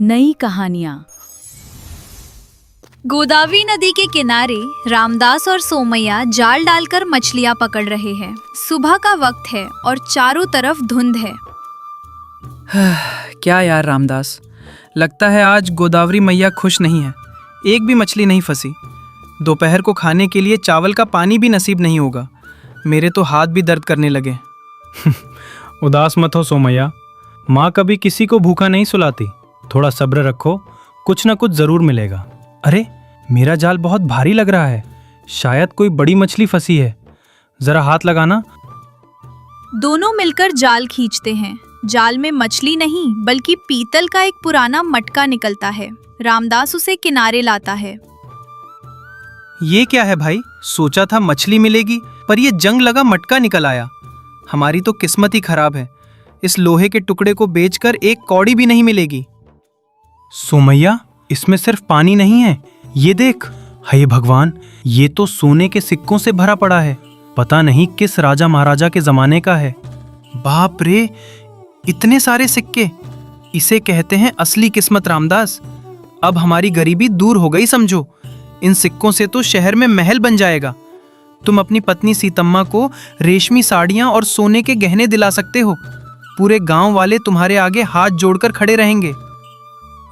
नई कहानियां। गोदावरी नदी के किनारे रामदास और सोमैया जाल डालकर मछलियां पकड़ रहे हैं। सुबह का वक्त है और चारों तरफ धुंध है। क्या यार रामदास, लगता है आज गोदावरी मैया खुश नहीं है। एक भी मछली नहीं फंसी। दोपहर को खाने के लिए चावल का पानी भी नसीब नहीं होगा। मेरे तो हाथ भी दर्द करने लगे। उदास मत हो सोमैया, माँ कभी किसी को भूखा नहीं सुलाती। थोड़ा सब्र रखो, कुछ ना कुछ जरूर मिलेगा। अरे मेरा जाल बहुत भारी लग रहा है, शायद कोई बड़ी मछली फंसी है। जरा हाथ लगाना। दोनों मिलकर जाल खींचते हैं। जाल में मछली नहीं बल्कि पीतल का एक पुराना मटका निकलता है। रामदास उसे किनारे लाता है। ये क्या है भाई? सोचा था मछली मिलेगी, पर ये जंग लगा मटका निकल आया। हमारी तो किस्मत ही खराब है। इस लोहे के टुकड़े को बेचकर एक कौड़ी भी नहीं मिलेगी। सोमैया, इसमें सिर्फ पानी नहीं है, ये देख। हे भगवान, ये तो सोने के सिक्कों से भरा पड़ा है। पता नहीं किस राजा महाराजा के जमाने का है। बाप रे, इतने सारे सिक्के! इसे कहते हैं असली किस्मत रामदास। अब हमारी गरीबी दूर हो गई समझो। इन सिक्कों से तो शहर में महल बन जाएगा। तुम अपनी पत्नी सीतम्मा को रेशमी साड़ियां और सोने के गहने दिला सकते हो। पूरे गांव वाले तुम्हारे आगे हाथ जोड़कर खड़े रहेंगे।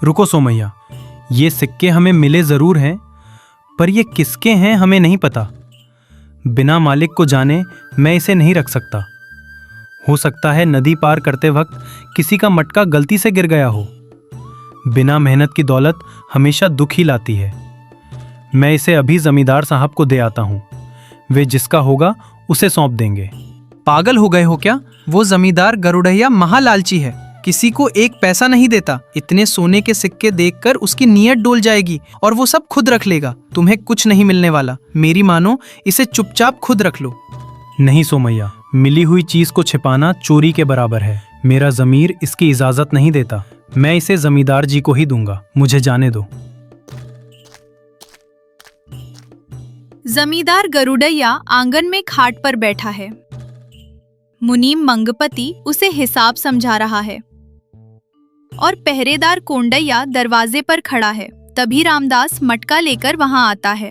रुको सोमैया, ये सिक्के हमें मिले जरूर हैं, पर ये किसके हैं हमें नहीं पता। बिना मालिक को जाने मैं इसे नहीं रख सकता। हो सकता है नदी पार करते वक्त किसी का मटका गलती से गिर गया हो। बिना मेहनत की दौलत हमेशा दुख ही लाती है। मैं इसे अभी जमींदार साहब को दे आता हूँ। वे जिसका होगा उसे सौंप देंगे। पागल हो गए हो क्या? वो जमींदार गरुड़ैया महालालची है, किसी को एक पैसा नहीं देता। इतने सोने के सिक्के देखकर उसकी नीयत डोल जाएगी और वो सब खुद रख लेगा। तुम्हें कुछ नहीं मिलने वाला। मेरी मानो, इसे चुपचाप खुद रख लो। नहीं सोमैया, मिली हुई चीज को छिपाना चोरी के बराबर है। मेरा जमीर इसकी इजाजत नहीं देता। मैं इसे जमींदार जी को ही दूंगा, मुझे जाने दो। जमींदार गरुड़ैया आंगन में खाट पर बैठा है। मुनीम मंगपति उसे हिसाब समझा रहा है और पहरेदार कोंडैया दरवाजे पर खड़ा है। तभी रामदास मटका लेकर वहां आता है।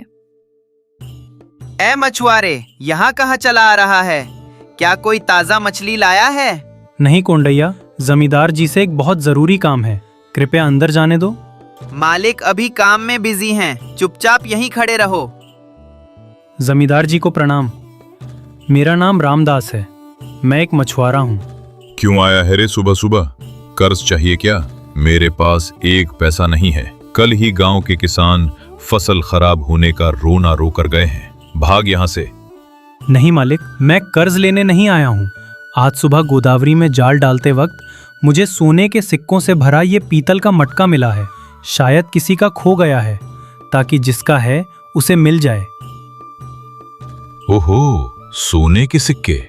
ए मछुआरे, यहाँ कहाँ चला आ रहा है? क्या कोई ताजा मछली लाया है? नहीं कोंडैया, जमींदार जी से एक बहुत जरूरी काम है, कृपया अंदर जाने दो। मालिक अभी काम में बिजी हैं, चुपचाप यहीं खड़े रहो। जमींदार जी को प्रणाम। मेरा नाम रामदास है, मैं एक मछुआरा हूँ। क्यों आया है रे सुबह सुबह? कर्ज चाहिए क्या? मेरे पास एक पैसा नहीं है। कल ही गांव के किसान फसल खराब होने का रोना रो कर गए हैं। भाग यहाँ से। नहीं मालिक, मैं कर्ज लेने नहीं आया हूँ। आज सुबह गोदावरी में जाल डालते वक्त मुझे सोने के सिक्कों से भरा ये पीतल का मटका मिला है। शायद किसी का खो गया है, ताकि जिसका है उसे मिल जाए। ओहो, सोने के सिक्के?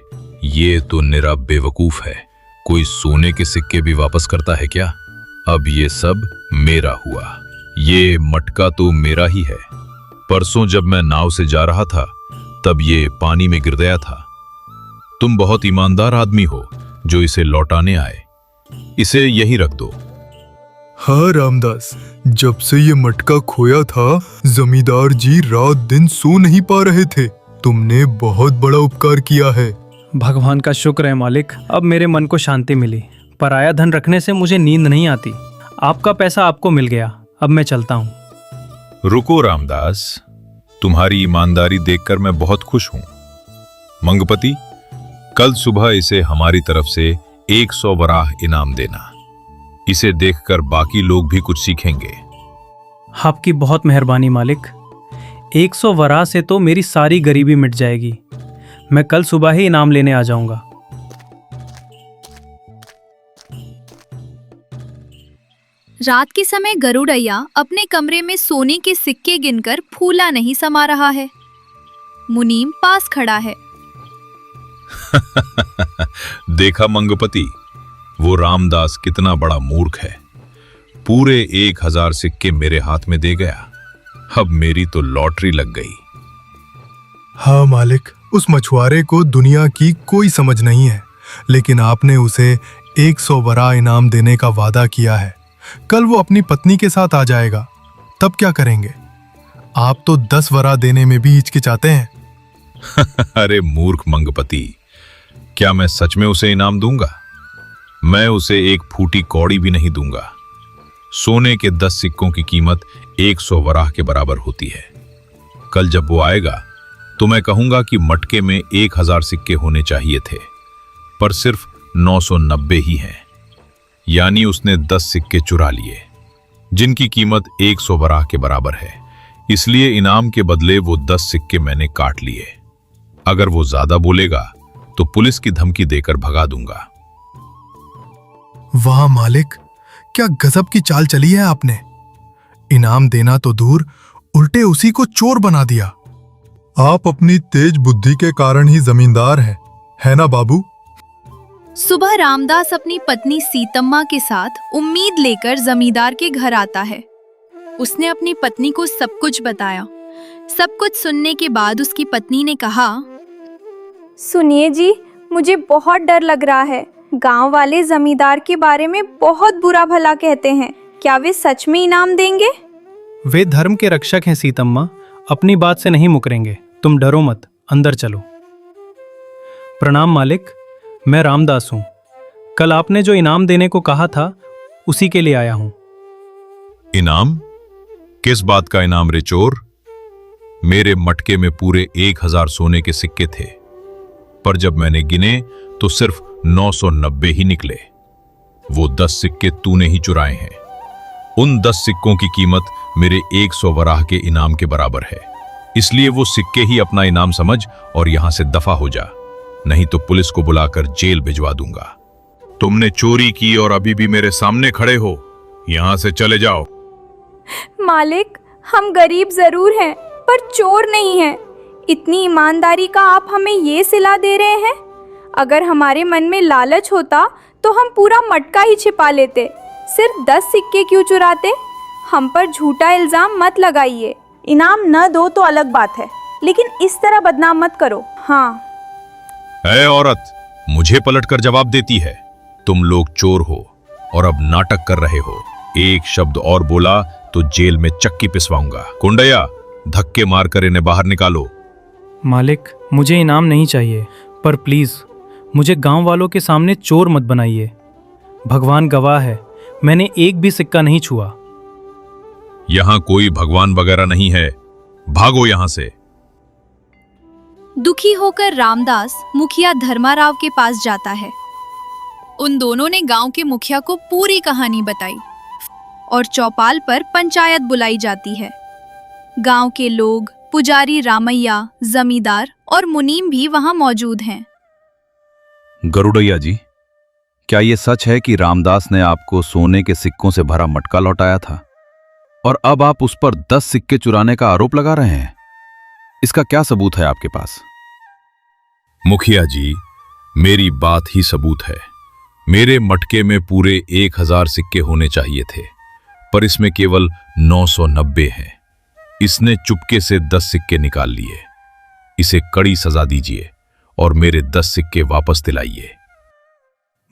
ये तो निरा बेवकूफ है। कोई सोने के सिक्के भी वापस करता है क्या? अब ये सब मेरा हुआ। ये मटका तो मेरा ही है। परसों जब मैं नाव से जा रहा था तब ये पानी में गिर गया था। तुम बहुत ईमानदार आदमी हो जो इसे लौटाने आए। इसे यहीं रख दो। हाँ रामदास, जब से ये मटका खोया था जमींदार जी रात दिन सो नहीं पा रहे थे। तुमने बहुत बड़ा उपकार किया है। भगवान का शुक्र है मालिक, अब मेरे मन को शांति मिली। पराया धन रखने से मुझे नींद नहीं आती। आपका पैसा आपको मिल गया, अब मैं चलता हूँ। रुको रामदास, तुम्हारी ईमानदारी देखकर मैं बहुत खुश हूं। मंगपति, कल सुबह इसे हमारी तरफ से 100 वराह इनाम देना। इसे देखकर बाकी लोग भी कुछ सीखेंगे। आपकी बहुत मेहरबानी मालिक। 100 वराह से तो मेरी सारी गरीबी मिट जाएगी। मैं कल सुबह ही इनाम लेने आ जाऊंगा। रात के समय गरुड़ैया अपने कमरे में सोने के सिक्के गिनकर फूला नहीं समा रहा है। मुनीम पास खड़ा है। देखा मंगपति, वो रामदास कितना बड़ा मूर्ख है। पूरे 1000 सिक्के मेरे हाथ में दे गया। अब मेरी तो लॉटरी लग गई। हाँ मालिक, उस मछुआरे को दुनिया की कोई समझ नहीं है, लेकिन आपने उसे 100 वरा इनाम देने का वादा किया है। कल वो अपनी पत्नी के साथ आ जाएगा, तब क्या करेंगे? आप तो 10 वरा देने में भी हिचकिचाते हैं। अरे मूर्ख मंगपति, क्या मैं सच में उसे इनाम दूंगा? मैं उसे एक फूटी कौड़ी भी नहीं दूंगा। सोने के 10 सिक्कों की कीमत 100 वराह के बराबर होती है। कल जब वो आएगा तो मैं कहूंगा कि मटके में 1000 सिक्के होने चाहिए थे, पर सिर्फ 990 ही हैं। यानी उसने 10 सिक्के चुरा लिए, जिनकी कीमत 100 वराह के बराबर है। इसलिए इनाम के बदले वो 10 सिक्के मैंने काट लिए। अगर वो ज्यादा बोलेगा तो पुलिस की धमकी देकर भगा दूंगा। वाह मालिक, क्या गजब की चाल चली है आपने। इनाम देना तो दूर, उल्टे उसी को चोर बना दिया। आप अपनी तेज बुद्धि के कारण ही जमींदार हैं, है ना बाबू? सुबह रामदास अपनी पत्नी सीतम्मा के साथ उम्मीद लेकर जमींदार के घर आता है। उसने अपनी पत्नी को सब कुछ बताया। सब कुछ सुनने के बाद उसकी पत्नी ने कहा, सुनिए जी, मुझे बहुत डर लग रहा है। गांव वाले जमींदार के बारे में बहुत बुरा भला कहते हैं। क्या वे सच में इनाम देंगे? वे धर्म के रक्षक हैं सीतम्मा, अपनी बात से नहीं मुकरेंगे। तुम डरो मत, अंदर चलो। प्रणाम मालिक, मैं रामदास हूँ। कल आपने जो इनाम देने को कहा था उसी के लिए आया हूँ। इनाम? किस बात का इनाम रे चोर? मेरे मटके में पूरे 1000 सोने के सिक्के थे, पर जब मैंने गिने तो सिर्फ 990 ही निकले। वो 10 सिक्के तूने ही चुराए हैं। उन 10 सिक्कों की कीमत मेरे 100 वराह के इनाम के बराबर है। इसलिए वो सिक्के ही अपना इनाम समझ और यहां से दफा हो जा, नहीं तो पुलिस को बुलाकर जेल भिजवा दूंगा। तुमने चोरी की और अभी भी मेरे सामने खड़े हो। यहां से चले जाओ। मालिक, हम गरीब जरूर हैं, पर चोर नहीं हैं। इतनी ईमानदारी का आप हमें ये सिला दे रहे हैं? अगर हमारे मन में लालच होता तो हम पूरा मटका ही छिपा लेते। सिर्फ 10 सिक्के क्यों चुराते? हम पर झूठा इल्जाम मत लगाइए। इनाम न दो तो अलग बात है, लेकिन इस तरह बदनाम मत करो। हाँ। ऐ औरत, मुझे पलटकर जवाब देती है। तुम लोग चोर हो और अब नाटक कर रहे हो। एक शब्द और बोला तो जेल में चक्की पिसवाऊंगा। कुंडैया, धक्के मारकर इन्हें बाहर निकालो। मालिक, मुझे इनाम नहीं चाहिए, पर प्लीज मुझे गांव वालों के सामने चोर मत बनाइए। भगवान गवाह है, मैंने एक भी सिक्का नहीं छुआ। यहां कोई भगवान वगैरह नहीं है। भागो यहां से। दुखी होकर रामदास मुखिया धर्माराव के पास जाता है। उन दोनों ने गांव के मुखिया को पूरी कहानी बताई और चौपाल पर पंचायत बुलाई जाती है। गांव के लोग, पुजारी रामैया, जमींदार और मुनीम भी वहां मौजूद हैं। गरुड़ैया जी, क्या ये सच है कि रामदास ने आपको सोने के सिक्कों से भरा मटका लौटाया था और अब आप उस पर 10 सिक्के चुराने का आरोप लगा रहे हैं? इसका क्या सबूत है आपके पास? मुखिया जी, मेरी बात ही सबूत है। मेरे मटके में पूरे 1000 सिक्के होने चाहिए थे, पर इसमें केवल 990 हैं। इसने चुपके से 10 सिक्के निकाल लिए। इसे कड़ी सजा दीजिए और मेरे 10 सिक्के वापस दिलाइए।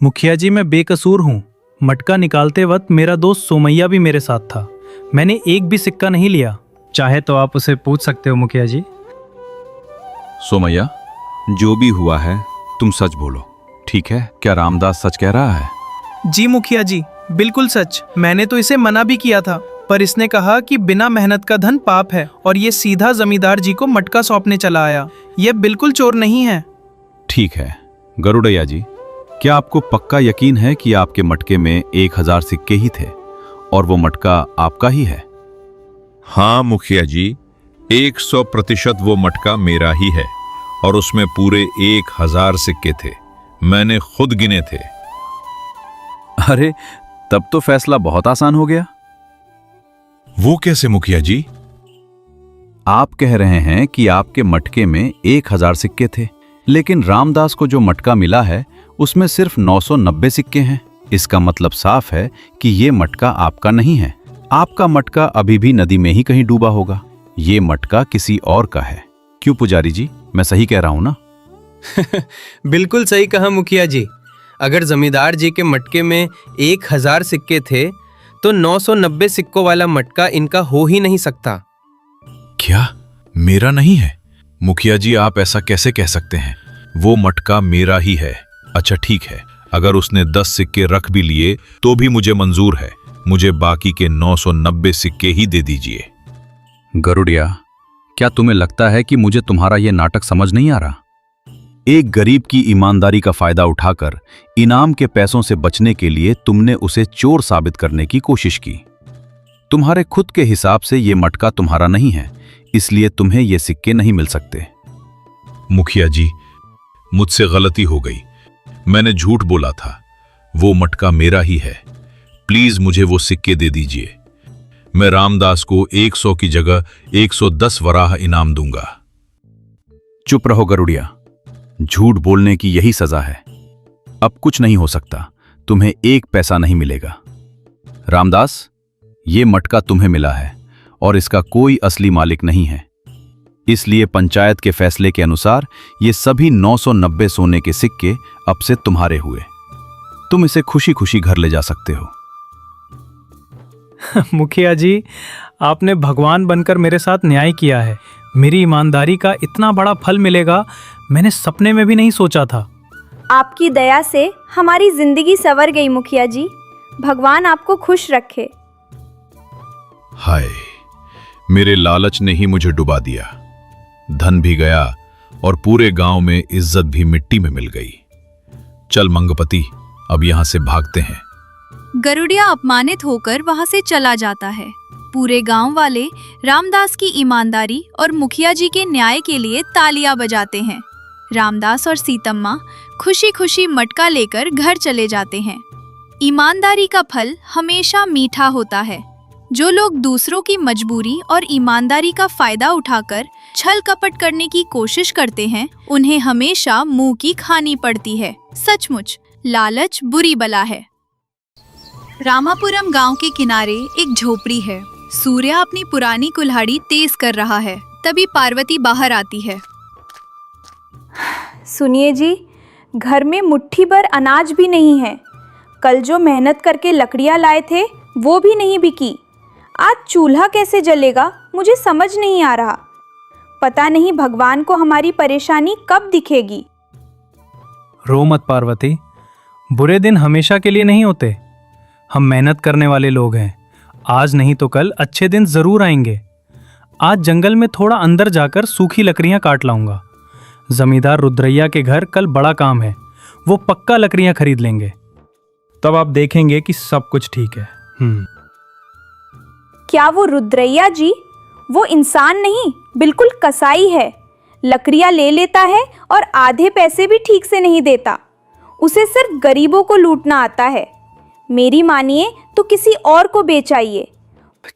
मुखिया जी, मैं बेकसूर हूँ। मटका निकालते वक्त मेरा दोस्त सोमैया भी मेरे साथ था। मैंने एक भी सिक्का नहीं लिया। चाहे तो आप उसे पूछ सकते हो मुखिया जी। सोमैया, जो भी हुआ है तुम सच बोलो, ठीक है? क्या रामदास सच कह रहा है? जी मुखिया जी, बिल्कुल सच। मैंने तो इसे मना भी किया था, पर इसने कहा कि बिना मेहनत का धन पाप है और ये सीधा जमींदार जी को मटका सौंपने चला आया। ये बिल्कुल चोर नहीं है। ठीक है गरुड़ैया जी, क्या आपको पक्का यकीन है कि आपके मटके में 1000 सिक्के ही थे और वो मटका आपका ही है? हाँ मुखिया जी, 100% वो मटका मेरा ही है और उसमें पूरे 1000 सिक्के थे। मैंने खुद गिने थे। अरे, तब तो फैसला बहुत आसान हो गया। वो कैसे मुखिया जी? आप कह रहे हैं कि आपके मटके में 1000 सिक्के थे, लेकिन रामदास को जो मटका मिला है उसमें सिर्फ 990 सिक्के हैं। इसका मतलब साफ है कि ये मटका आपका नहीं है। आपका मटका अभी भी नदी में ही कहीं डूबा होगा। ये मटका किसी और का है। क्यों पुजारी जी, मैं सही कह रहा हूं ना? बिल्कुल सही कहा मुखिया जी। अगर जमींदार जी के मटके में 1000 सिक्के थे तो 990 सिक्कों वाला मटका इनका हो ही नहीं सकता। क्या मेरा नहीं है? मुखिया जी, आप ऐसा कैसे कह सकते हैं? वो मटका मेरा ही है। अच्छा ठीक है, अगर उसने 10 सिक्के रख भी लिए तो भी मुझे मंजूर है। मुझे बाकी के 990 सिक्के ही दे दीजिए। गरुड़िया, क्या तुम्हें लगता है कि मुझे तुम्हारा यह नाटक समझ नहीं आ रहा? एक गरीब की ईमानदारी का फायदा उठाकर इनाम के पैसों से बचने के लिए तुमने उसे चोर साबित करने की कोशिश की। तुम्हारे खुद के हिसाब से यह मटका तुम्हारा नहीं है, इसलिए तुम्हें ये सिक्के नहीं मिल सकते। मुखिया जी, मुझसे गलती हो गई। मैंने झूठ बोला था। वो मटका मेरा ही है। प्लीज मुझे वो सिक्के दे दीजिए। मैं रामदास को 100 की जगह 110 वराह इनाम दूंगा। चुप रहो गरुड़िया, झूठ बोलने की यही सजा है। अब कुछ नहीं हो सकता, तुम्हें 1 पैसा नहीं मिलेगा। रामदास, ये मटका तुम्हें मिला है और इसका कोई असली मालिक नहीं है, इसलिए पंचायत के फैसले के अनुसार ये सभी 990 सोने के सिक्के अब से तुम्हारे हुए। तुम इसे खुशी खुशी घर ले जा सकते हो। मुखिया जी, आपने भगवान बनकर मेरे साथ न्याय किया है। मेरी ईमानदारी का इतना बड़ा फल मिलेगा मैंने सपने में भी नहीं सोचा था। आपकी दया से हमारी जिंदगी संवर गई मुखिया जी। भगवान आपको खुश रखे। हाय, मेरे लालच ने ही मुझे डुबा दिया। धन भी गया और पूरे गांव में इज्जत भी मिट्टी में मिल गई। चल मंगपति, अब यहां से भागते हैं। गरुड़िया अपमानित होकर वहां से चला जाता है। पूरे गांव वाले रामदास की ईमानदारी और मुखिया जी के न्याय के लिए तालियां बजाते हैं। रामदास और सीतम्मा खुशी खुशी मटका लेकर घर चले जाते हैं। ईमानदारी का फल हमेशा मीठा होता है। जो लोग दूसरों की मजबूरी और ईमानदारी का फायदा उठाकर छल कपट करने की कोशिश करते हैं, उन्हें हमेशा मुंह की खानी पड़ती है। सचमुच लालच बुरी बला है। रामापुरम गांव के किनारे एक झोपड़ी है। सूर्य अपनी पुरानी कुल्हाड़ी तेज कर रहा है। तभी पार्वती बाहर आती है। सुनिए जी, घर में मुट्ठी भर अनाज भी नहीं है। कल जो मेहनत करके लकड़ियां लाए थे वो भी नहीं बिकी। आज चूल्हा कैसे जलेगा मुझे समझ नहीं आ रहा। पता नहीं भगवान को हमारी परेशानी कब दिखेगी। रो मत पार्वती, बुरे दिन हमेशा के लिए नहीं होते। हम मेहनत करने वाले लोग हैं। आज नहीं तो कल अच्छे दिन जरूर आएंगे। आज जंगल में थोड़ा अंदर जाकर सूखी लकड़ियां काट लाऊंगा। जमींदार रुद्रैया के घर कल बड़ा काम है, वो पक्का लकड़ियां खरीद लेंगे। तब आप देखेंगे कि सब कुछ ठीक है। क्या वो रुद्रैया जी? वो इंसान नहीं, बिल्कुल कसाई है। लकड़ियां ले लेता है और आधे पैसे भी ठीक से नहीं देता। उसे सिर्फ गरीबों को लूटना आता है। मेरी मानिए तो किसी और को बेचाइए।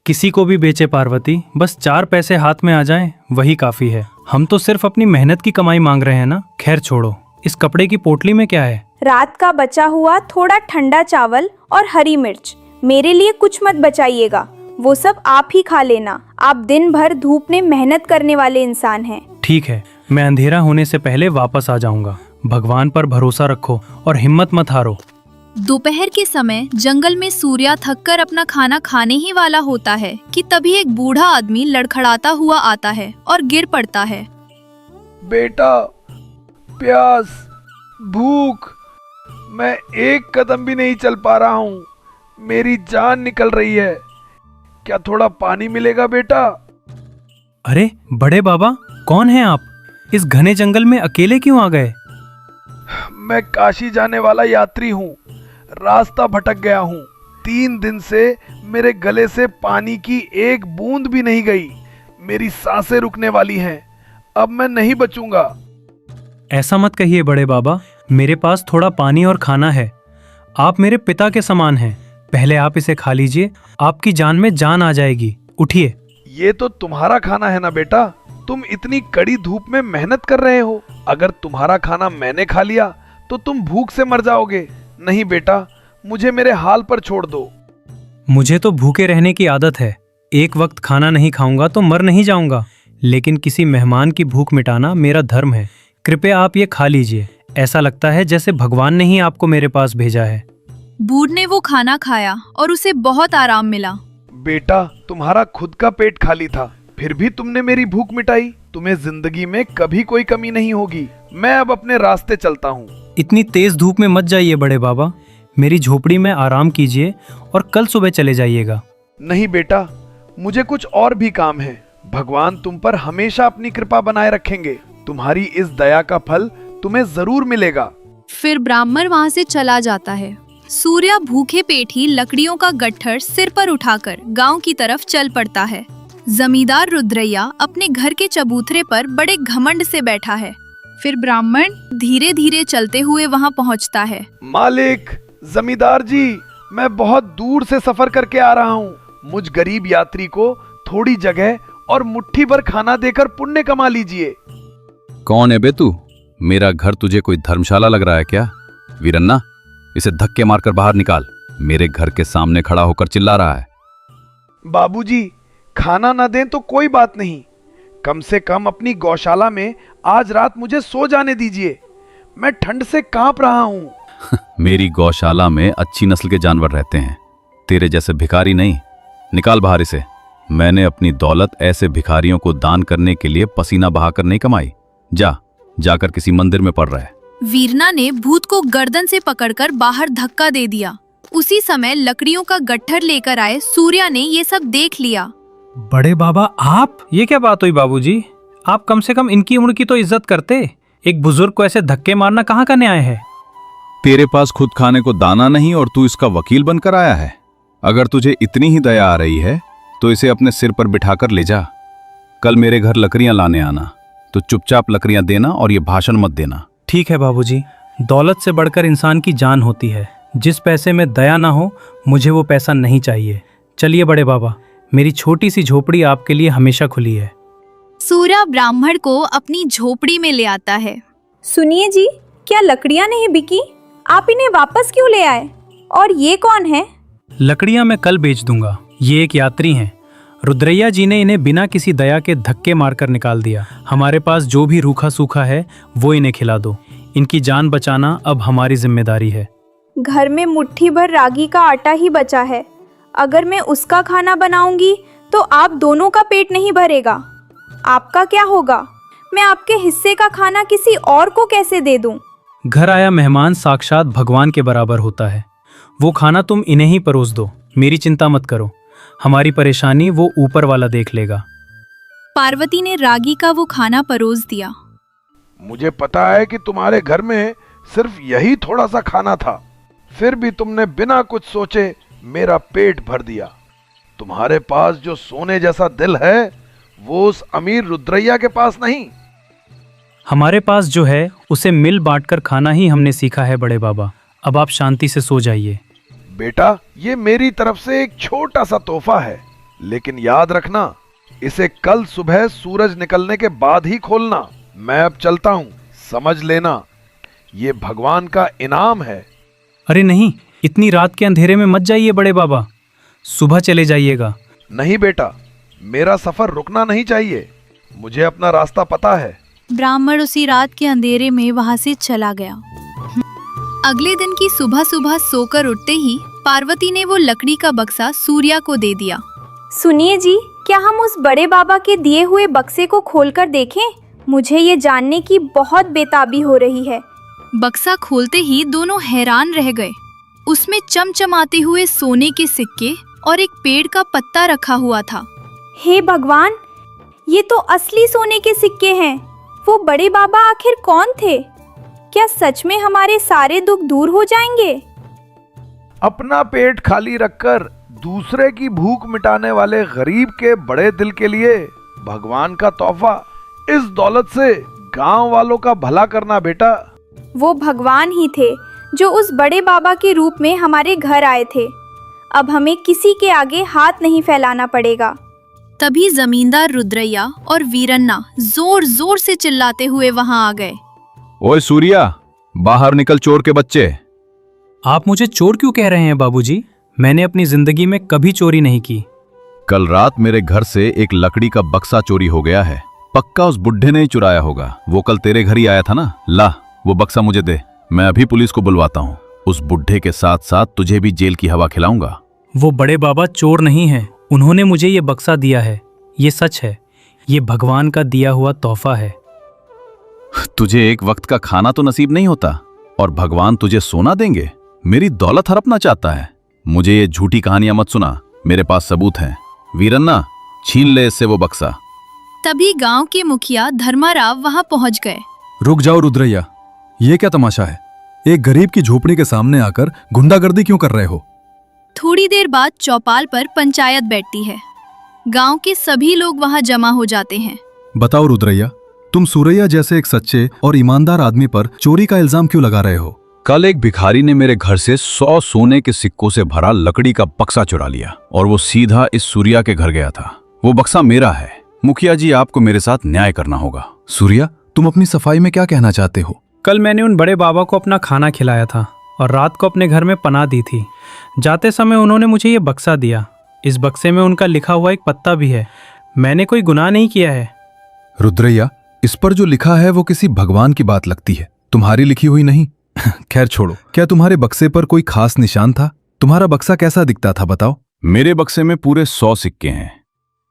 किसी को भी बेचे पार्वती, बस 4 पैसे हाथ में आ जाएं वही काफी है। हम तो सिर्फ अपनी मेहनत की कमाई मांग रहे हैं ना। खैर छोड़ो, इस कपड़े की पोटली में क्या है? रात का बचा हुआ थोड़ा ठंडा चावल और हरी मिर्च। मेरे लिए कुछ मत बचाइएगा, वो सब आप ही खा लेना। आप दिन भर धूप में मेहनत करने वाले इंसान हैं। ठीक है, मैं अंधेरा होने से पहले वापस आ जाऊंगा। भगवान पर भरोसा रखो और हिम्मत मत हारो। दोपहर के समय जंगल में सूर्या थककर अपना खाना खाने ही वाला होता है कि तभी एक बूढ़ा आदमी लड़खड़ाता हुआ आता है और गिर पड़ता है। बेटा, प्यास, भूख, मैं एक कदम भी नहीं चल पा रहा हूँ। मेरी जान निकल रही है। क्या थोड़ा पानी मिलेगा बेटा? अरे बड़े बाबा, कौन हैं आप? इस घने जंगल में अकेले क्यों आ गए? मैं काशी जाने वाला यात्री हूँ। रास्ता भटक गया हूँ। 3 दिन से मेरे गले से पानी की एक बूंद भी नहीं गई। मेरी सांसें रुकने वाली हैं। अब मैं नहीं बचूंगा। ऐसा मत कहिए बड़े बाबा, मेरे पास थोड़ा पानी और खाना है। आप मेरे पिता के समान हैं। पहले आप इसे खा लीजिए, आपकी जान में जान आ जाएगी। उठिए। ये तो तुम्हारा खाना है ना बेटा। तुम इतनी कड़ी धूप में मेहनत कर रहे हो। अगर तुम्हारा खाना मैंने खा लिया तो तुम भूख से मर जाओगे। नहीं बेटा, मुझे मेरे हाल पर छोड़ दो। मुझे तो भूखे रहने की आदत है। एक वक्त खाना नहीं खाऊंगा तो मर नहीं जाऊंगा, लेकिन किसी मेहमान की भूख मिटाना मेरा धर्म है। कृपया आप ये खा लीजिए। ऐसा लगता है जैसे भगवान ने ही आपको मेरे पास भेजा है। बूढ़ ने वो खाना खाया और उसे बहुत आराम मिला। बेटा, तुम्हारा खुद का पेट खाली था, फिर भी तुमने मेरी भूख मिटाई। तुम्हें जिंदगी में कभी कोई कमी नहीं होगी। मैं अब अपने रास्ते चलता हूँ। इतनी तेज धूप में मत जाइए बड़े बाबा, मेरी झोपड़ी में आराम कीजिए और कल सुबह चले जाइएगा। नहीं बेटा, मुझे कुछ और भी काम है। भगवान तुम पर हमेशा अपनी कृपा बनाए रखेंगे। तुम्हारी इस दया का फल तुम्हें जरूर मिलेगा। फिर ब्राह्मण वहां से चला जाता है। सूर्या भूखे पेट ही लकड़ियों का गट्ठर सिर पर उठाकर गांव की तरफ चल पड़ता है। जमींदार रुद्रैया अपने घर के चबूतरे पर बड़े घमंड से बैठा है। फिर ब्राह्मण धीरे धीरे चलते हुए वहां पहुंचता है। मालिक, जमींदार जी, मैं बहुत दूर से सफर करके आ रहा हूँ। मुझ गरीब यात्री को थोड़ी जगह और मुट्ठी भर खाना देकर पुण्य कमा लीजिए। कौन है बे तू? मेरा घर तुझे कोई धर्मशाला लग रहा है क्या? वीरन्ना, इसे धक्के मारकर बाहर निकाल। मेरे घर के सामने खड़ा होकर चिल्ला रहा है। बाबूजी, खाना न दें तो कोई बात नहीं, कम से कम अपनी गौशाला में आज रात मुझे सो जाने दीजिए। मैं ठंड से कांप रहा हूँ। मेरी गौशाला में अच्छी नस्ल के जानवर रहते हैं, तेरे जैसे भिखारी नहीं। निकाल बाहर इसे। मैंने अपनी दौलत ऐसे भिखारियों को दान करने के लिए पसीना बहाकर नहीं कमाई। जाकर किसी मंदिर में पड़ रहा है। वीरना ने भूत को गर्दन से पकड़कर बाहर धक्का दे दिया। उसी समय लकड़ियों का गट्ठर लेकर आए सूर्या ने ये सब देख लिया। बड़े बाबा आप? ये क्या बात हुई बाबूजी? आप कम से कम इनकी उम्र की तो इज्जत करते। एक बुजुर्ग को ऐसे धक्के मारना कहाँ का न्याय है? तेरे पास खुद खाने को दाना नहीं और तू इसका वकील बनकर आया है। अगर तुझे इतनी ही दया आ रही है तो इसे अपने सिर पर बिठाकर ले जा। कल मेरे घर लकड़ियां लाने आना, तो चुपचाप लकड़ियां देना और ये भाषण मत देना। ठीक है बाबूजी, दौलत से बढ़कर इंसान की जान होती है। जिस पैसे में दया ना हो, मुझे वो पैसा नहीं चाहिए। चलिए बड़े बाबा, मेरी छोटी सी झोपड़ी आपके लिए हमेशा खुली है। सूर्या ब्राह्मण को अपनी झोपड़ी में ले आता है। सुनिए जी, क्या लकड़ियाँ नहीं बिकी? आप इन्हें वापस क्यों ले आए? और ये कौन है? लकड़ियां मैं कल बेच दूंगा। ये एक यात्री हैं। रुद्रैया जी ने इन्हें बिना किसी दया के धक्के मारकर निकाल दिया। हमारे पास जो भी रूखा सूखा है वो इन्हें खिला दो। इनकी जान बचाना अब हमारी जिम्मेदारी है। घर में मुट्ठी भर रागी का आटा ही बचा है। अगर मैं उसका खाना बनाऊंगी तो आप दोनों का पेट नहीं भरेगा। आपका क्या होगा? मैं आपके हिस्से का खाना किसी और को कैसे दे दूं? घर आया मेहमान साक्षात भगवान के बराबर होता है। वो खाना तुम इन्हें ही परोस दो। मेरी चिंता मत करो, हमारी परेशानी वो ऊपर वाला देख लेगा। पार्वती ने रागी का वो खाना परोस दिया। मुझे पता है कि तुम्हारे घर में सिर्फ यही थोड़ा सा खाना था, फिर भी तुमने बिना कुछ सोचे मेरा पेट भर दिया। तुम्हारे पास जो सोने जैसा दिल है वो उस अमीर रुद्रैया के पास नहीं। हमारे पास जो है उसे मिल बांटकर खाना ही हमने सीखा है बड़े बाबा। अब आप शांति से सो जाइए। बेटा, ये मेरी तरफ से एक छोटा सा तोहफा है, लेकिन याद रखना, इसे कल सुबह सूरज निकलने के बाद ही खोलना। मैं अब चलता हूँ, समझ लेना, ये भगवान का इनाम है। अरे नहीं, इतनी रात के अंधेरे में मत जाइए बड़े बाबा, सुबह चले जाइएगा। नहीं बेटा, मेरा सफर रुकना नहीं चाहिए, मुझे अपना रास्ता पता है। ब्राह्मण उसी रात के अंधेरे में वहां से चला गया। अगले दिन की सुबह सुबह सोकर उठते ही पार्वती ने वो लकड़ी का बक्सा सूर्या को दे दिया। सुनिए जी, क्या हम उस बड़े बाबा के दिए हुए बक्से को खोलकर देखें? मुझे ये जानने की बहुत बेताबी हो रही है। बक्सा खोलते ही दोनों हैरान रह गए। उसमें चमचमाते हुए सोने के सिक्के और एक पेड़ का पत्ता रखा हुआ था। हे भगवान, ये तो असली सोने के सिक्के हैं। वो बड़े बाबा आखिर कौन थे? क्या सच में हमारे सारे दुख दूर हो जाएंगे? अपना पेट खाली रखकर दूसरे की भूख मिटाने वाले गरीब के बड़े दिल के लिए भगवान का तोहफा, इस दौलत से गांव वालों का भला करना। बेटा, वो भगवान ही थे जो उस बड़े बाबा के रूप में हमारे घर आए थे। अब हमें किसी के आगे हाथ नहीं फैलाना पड़ेगा। तभी जमींदार रुद्रैया और वीरन्ना जोर जोर से चिल्लाते हुए वहां आ गए। ओए सूर्या, बाहर निकल चोर के बच्चे। आप मुझे चोर क्यों कह रहे हैं बाबूजी? मैंने अपनी जिंदगी में कभी चोरी नहीं की। कल रात मेरे घर से एक लकड़ी का बक्सा चोरी हो गया है। पक्का उस बुढ़े ने ही चुराया होगा। वो कल तेरे घर ही आया था ना। ला, वो बक्सा मुझे दे, मैं अभी पुलिस को बुलवाता हूँ। उस बुढ़े के साथ साथ तुझे भी जेल की हवा खिलाऊंगा। वो बड़े बाबा चोर नहीं हैं। उन्होंने मुझे ये बक्सा दिया है। ये सच है। ये भगवान का दिया हुआ तोहफा है। तुझे एक वक्त का खाना तो नसीब नहीं होता और भगवान तुझे सोना देंगे? मेरी दौलत हड़पना चाहता है? मुझे ये झूठी कहानियां मत सुना, मेरे पास सबूत हैं। वीरन्ना, छीन ले इससे वो बक्सा। तभी गांव के मुखिया धर्माराव वहां पहुंच गए। रुक जाओ रुद्रैया, ये क्या तमाशा है? एक गरीब की झोपड़ी के सामने आकर गुंडागर्दी क्यों कर रहे हो? थोड़ी देर बाद चौपाल पर पंचायत बैठती है। गांव के सभी लोग वहां जमा हो जाते हैं। बताओ रुद्रैया, तुम सूरैया जैसे एक सच्चे और ईमानदार आदमी पर चोरी का इल्जाम क्यों लगा रहे हो? कल एक भिखारी ने मेरे घर से 100 सोने के सिक्कों से भरा लकड़ी का बक्सा चुरा लिया और वो सीधा इस सूर्या के घर गया था। वो बक्सा मेरा है। मुखिया जी, आपको मेरे साथ न्याय करना होगा। सूर्या, तुम अपनी सफाई में क्या कहना चाहते हो? कल मैंने उन बड़े बाबा को अपना खाना खिलाया था और रात को अपने घर में पनाह दी थी। जाते समय उन्होंने मुझे ये बक्सा दिया। इस बक्से में उनका लिखा हुआ एक पत्ता भी है। मैंने कोई गुनाह नहीं किया है। रुद्रैया, इस पर जो लिखा है वो किसी भगवान की बात लगती है, तुम्हारी लिखी हुई नहीं। खैर छोड़ो, क्या तुम्हारे बक्से पर कोई खास निशान था? तुम्हारा बक्सा कैसा दिखता था, बताओ। मेरे बक्से में पूरे 100 सिक्के हैं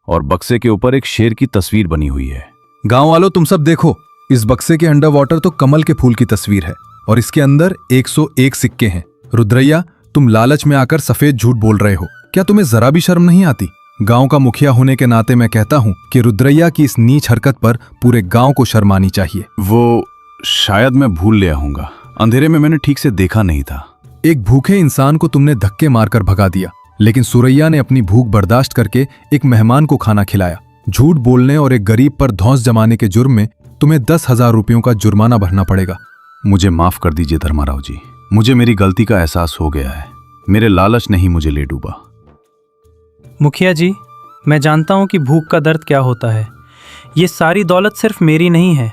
और बक्से के ऊपर एक शेर की तस्वीर बनी हुई है। गांव वालों, तुम सब देखो, इस बक्से के अंडर वाटर तो कमल के फूल की तस्वीर है और इसके अंदर 101 सिक्के हैं। रुद्रैया, तुम लालच में आकर सफेद झूठ बोल रहे हो। क्या तुम्हें जरा भी शर्म नहीं आती? गांव का मुखिया होने के नाते मैं कहता हूं कि रुद्रैया की इस नीच हरकत पर पूरे गांव को शर्म आनी चाहिए। वो शायद मैं भूल लिया हूंगा, अंधेरे में मैंने ठीक से देखा नहीं था। एक भूखे इंसान को तुमने धक्के मारकर भगा दिया, लेकिन सूरैया ने अपनी भूख बर्दाश्त करके एक मेहमान को खाना खिलाया। झूठ बोलने और एक गरीब पर धौंस जमाने के जुर्म में तुम्हें 10,000 रुपयों का जुर्माना भरना पड़ेगा। मुझे माफ कर दीजिए धर्माराव जी, मुझे मेरी गलती का एहसास हो गया है। मेरे लालच ने ही मुझे ले डूबा। मुखिया जी, मैं जानता हूँ कि भूख का दर्द क्या होता है। ये सारी दौलत सिर्फ मेरी नहीं है।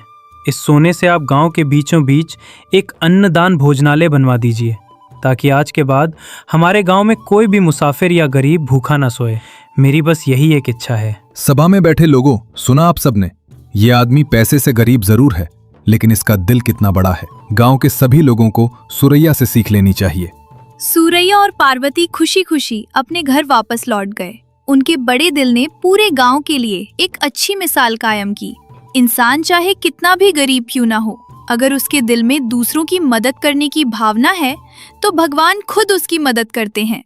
इस सोने से आप गांव के बीचों बीच एक अन्नदान भोजनालय बनवा दीजिए, ताकि आज के बाद हमारे गांव में कोई भी मुसाफिर या गरीब भूखा ना सोए। मेरी बस यही एक इच्छा है। सभा में बैठे लोगों, सुना आप सबने? ये आदमी पैसे से गरीब जरूर है, लेकिन इसका दिल कितना बड़ा है। गांव के सभी लोगों को सूरैया से सीख लेनी चाहिए। सूरैया और पार्वती खुशी खुशी अपने घर वापस लौट गए। उनके बड़े दिल ने पूरे गांव के लिए एक अच्छी मिसाल कायम की। इंसान चाहे कितना भी गरीब क्यों ना हो, अगर उसके दिल में दूसरों की मदद करने की भावना है तो भगवान खुद उसकी मदद करते हैं।